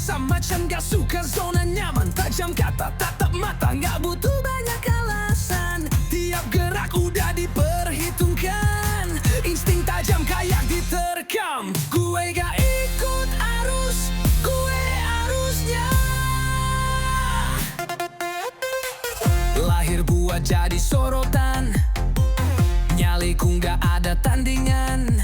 biasa macam gak suka zona nyaman. Tajam kata, tatap mata, gak butuh banyak alasan. Tiap gerak udah diperhitungkan. Insting tajam kayak diterkam. Gue gak ikut arus, gue arusnya. Lahir buat jadi sorotan, nyaliku gak ada tandingan.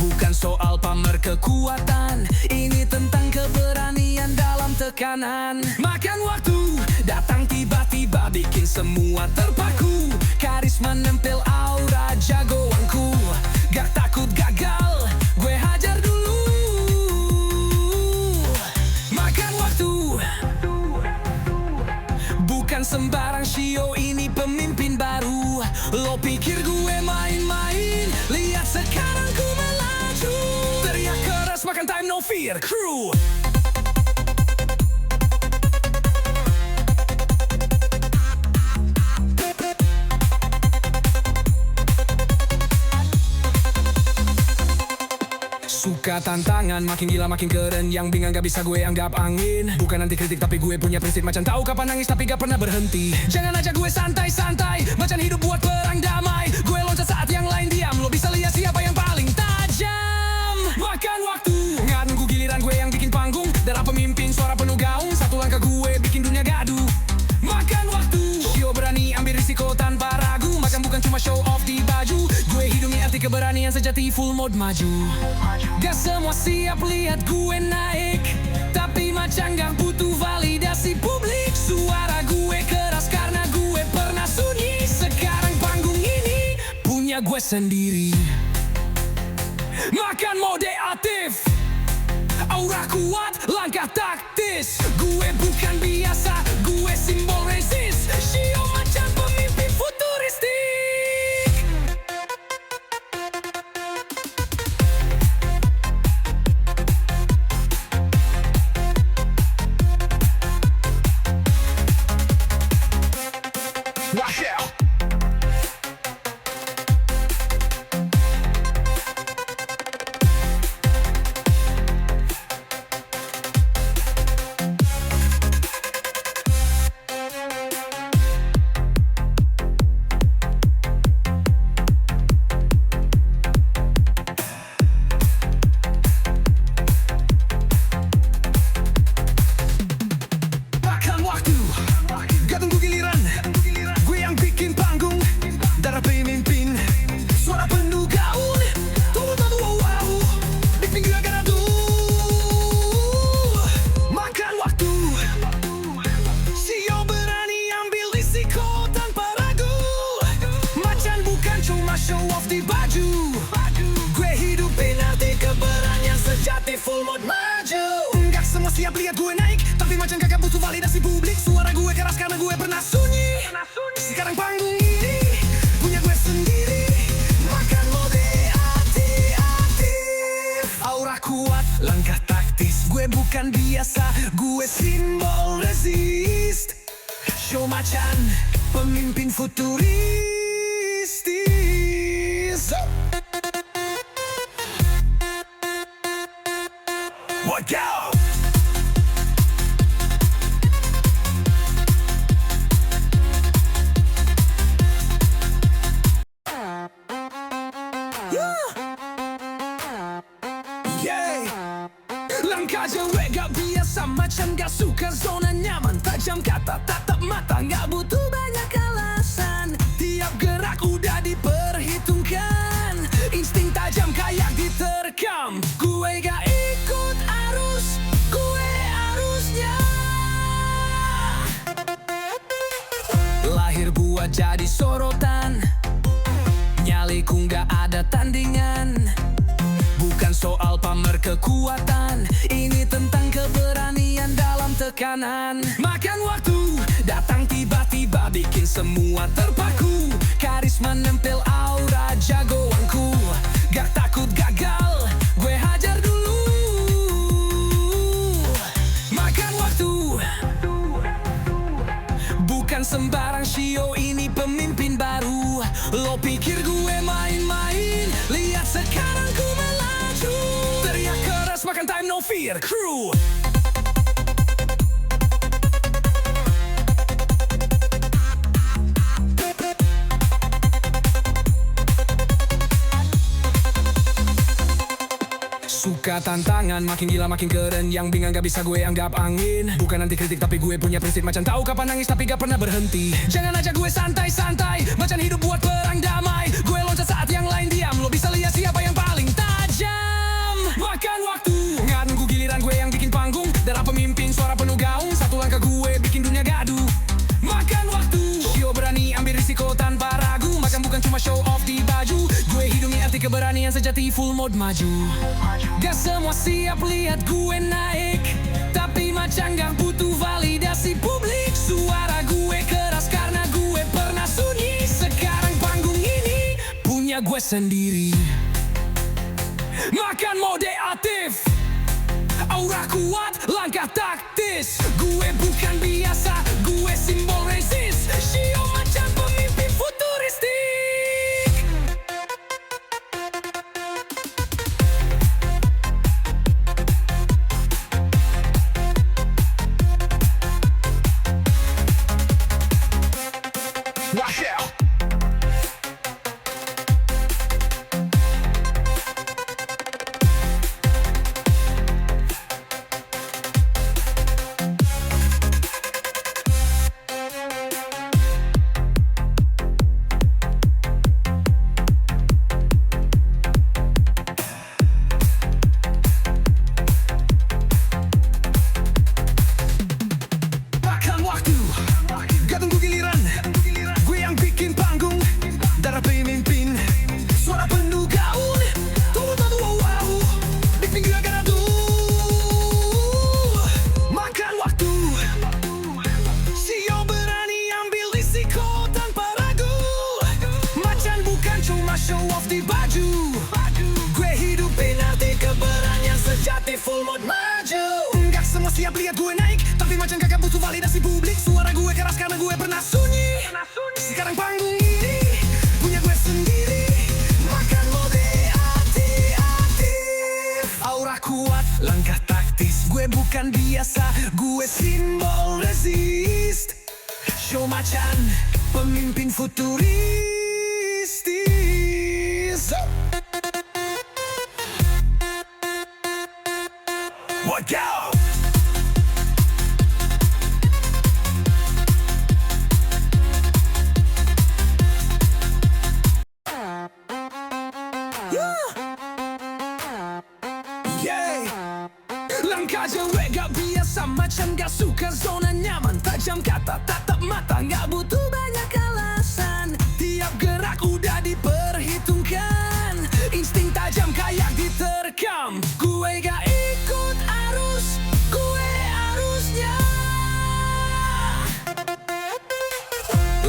Bukan soal pamer kekuatan, ini tentang keberanian dalam tekanan. Makan waktu, datang tiba-tiba bikin semua terpaku. Karisma nempel aura jagoanku. Gak takut gagal, gue hajar dulu. Makan waktu, bukan sembarang shio, ini pemimpin baru. Lo pikir gue main-main? Lihat sekarang ku melaju. Teriak keras, makan time, no fear, crew. Suka tantangan, makin gila makin keren. Yang bingung gak bisa gue anggap angin. Bukan anti kritik tapi gue punya prinsip. Macan tahu kapan nangis tapi gak pernah berhenti. Jangan ajak gue santai-santai, macan hidup buat perang damai. Gue loncat saat yang lain diam. Lo bisa lihat siapa yang paling tajam. Makan waktu, nggak nunggu giliran gue yang bikin panggung. Darah pemimpin, suara penuh gaung. Satu langkah gue bikin dunia gaduh. Makan waktu, Shio berani ambil risiko tanpa ragu. Makan bukan cuma show off di baju. Gue hidungi arti keberanian sejati, full mode maju. Gak semua siap lihat gue naik, tapi macan gak butuh validasi publik. Suara gue keras karena gue pernah sunyi. Sekarang panggung ini punya gue sendiri. Makan mode aktif, aura kuat, langkah taktis. Gue bukan biasa, gue simbol resist. Shio macan pemimpin futuristik. Watch out! Show off di baju. Gue hidupin arti keberanian sejati, full mode maju. Enggak semua siap lihat gue naik, tapi macam gak butuh validasi publik. Suara gue keras karena gue pernah sunyi. Sekarang panggung ini punya gue sendiri. Makan mode aktif, aura kuat, langkah taktis. Gue bukan biasa, gue simbol resist. Show macan, pemimpin futuristis. What go? Langkah cewek gak biasa macam gak suka zona nyaman. Tajam kata, tatap mata, gak butuh banyak alasan. Tiap gerak udah diperhitungkan. Insting tajam kayak diterkam. Gue gak ikut arus, gue arusnya. Lahir buat jadi sorotan, nyaliku gak ada tandingan. Bukan soal pamer kekuatan, ini tentang keberanian dalam tekanan. Makan waktu, datang tiba-tiba bikin semua terpaku. Karisma nempel aura jagoanku. Gak takut gagal, gue hajar dulu. Makan waktu, bukan sembarang shio, ini pemimpin baru. Lo pikir gue main-main? Lihat sekarang ku melaju. Teriak keras, makan time, no fear, crew. Suka tantangan, makin gila makin keren. Yang bingung gak bisa gue anggap angin. Bukan anti kritik tapi gue punya prinsip. Macan tahu kapan nangis tapi gak pernah berhenti. Jangan ajak gue santai-santai, macan hidup buat perang damai. Gue loncat saat yang lain diam. Lo bisa lihat siapa yang paling tajam. Makan waktu, nggak nunggu giliran gue yang bikin panggung. Darah pemimpin, suara penuh gaung. Satu langkah gue bikin dunia gaduh. Makan waktu, Shio berani ambil risiko tanpa ragu. Makan bukan cuma show off di baju. Gue hidungi arti keberanian sejati, full mode maju. Gak semua siap lihat gue naik, tapi macan gak butuh validasi publik. Suara gue keras karena gue pernah sunyi. Sekarang panggung ini punya gue sendiri. Makan mode aktif, aura kuat, langkah taktis. Gue bukan biasa, gue simbol resist. Shio macan pemimpin futuristik. Show off di baju. Gue hidupin arti keberanian sejati, full mode maju. Enggak semua siap lihat gue naik, tapi macan gak butuh validasi publik. Suara gue keras karena gue pernah sunyi. Sekarang panggung ini punya gue sendiri. Makan mode aktif, aura kuat, langkah taktis. Gue bukan biasa, gue simbol resist. Show macan, pemimpin futuris. What go? Langkah cewek gak biasa, macan gak suka zona nyaman. Tajam kata, tatap mata, gak butuh banyak alasan. Tiap gerak udah diperhitungkan, insting tajam kayak diterkam. Gue gak ikut arus, gue arusnya.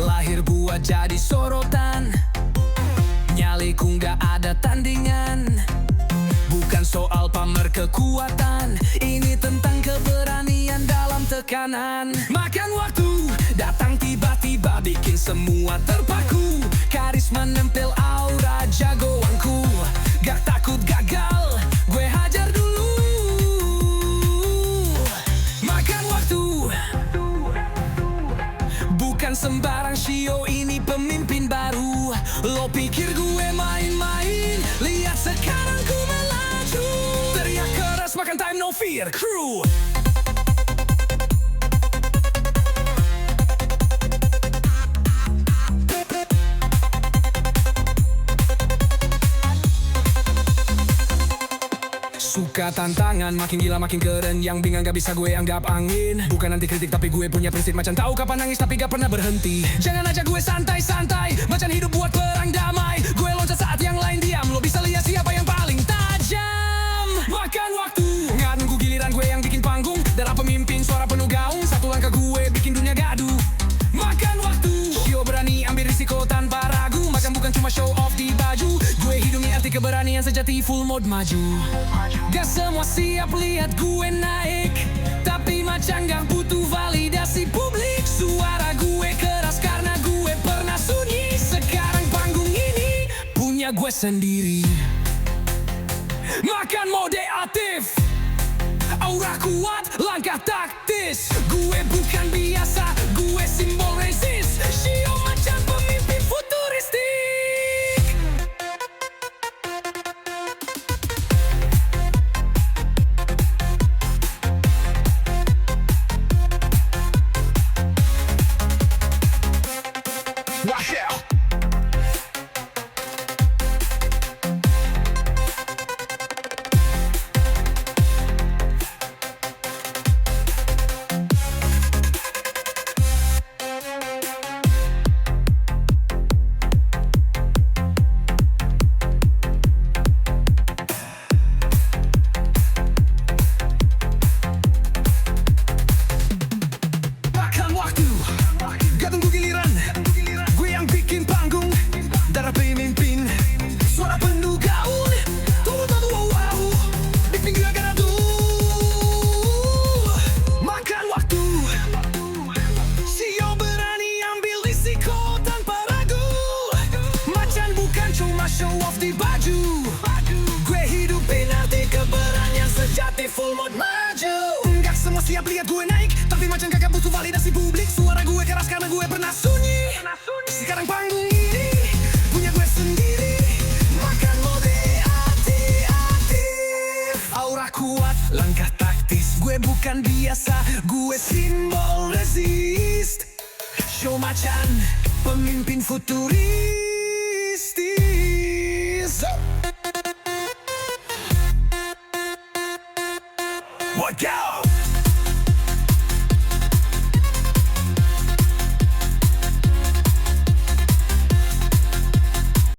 Lahir buat jadi sorotan, nyaliku gak ada tandingan. Bukan soal pamer kekuatan, ini tentang keberanian dalam tekanan. Makan waktu, datang tiba-tiba bikin semua terpaku. Karisma nempel aura jagoanku. Gak takut gagal, gue hajar dulu. Makan waktu, bukan sembarang Shio, ini pemimpin baru. Lo pikir gue main-main? Lihat sekarang ku melaju. Teriak keras, makan time no fear crew. Suka tantangan, makin gila makin keren. Yang bingung gak bisa gue anggap angin. Bukan anti kritik tapi gue punya prinsip. Macan tahu kapan nangis tapi gak pernah berhenti. Jangan ajak gue santai-santai, macan hidup buat perang damai. Gue loncat saat yang lain diam. Lo bisa lihat siapa yang paling tajam. Makan waktu, nggak nunggu giliran gue yang bikin panggung. Darah pemimpin, suara penuh gaung. Satu langkah gue bikin dunia gaduh. Makan waktu, Shio berani ambil risiko tanpa ragu. Makan bukan cuma show off di baju. Gue hidungi arti keberanian sejati, full mode maju. Gak semua siap lihat gue naik, tapi macan gak butuh validasi publik. Suara gue keras karena gue pernah sunyi. Sekarang panggung ini punya gue sendiri. Makan mode aktif, aura kuat, langkah taktis. Gue bukan biasa, gue simbol resist. Shio macan pemimpin futuristik. show off di baju. Gue hidupin arti keberanian sejati, full mode maju. Enggak semua siap lihat gue naik, tapi macam kakak butuh validasi publik. Suara gue keras karena gue pernah sunyi. Sekarang panggung ini punya gue sendiri. Makan mode aktif. Aura kuat, langkah taktis. Gue bukan biasa, gue simbol resist. Show macan, pemimpin futuris.